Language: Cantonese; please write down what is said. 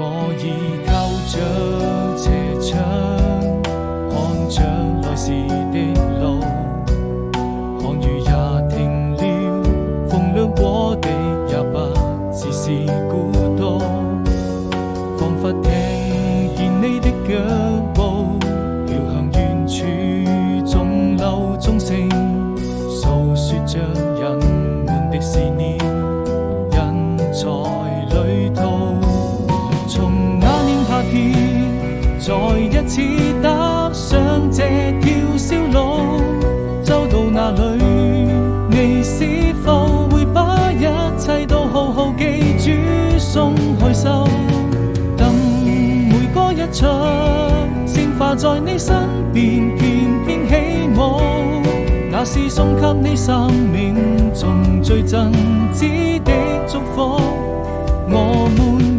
我已靠着斜窗，看着來時的路，看雨也停了，風涼過的也不只是孤獨，彷彿聽見你的腳步飄向遠處，鐘樓鐘聲訴說着人們的思念，人在旅途，從那年夏天再一次踏上這條小路，走到哪裏你是否會把一切都好好記住，鬆開手，等每個一場鮮花在你身邊翩翩起舞，那是送給你生命中最真摯的祝福，我們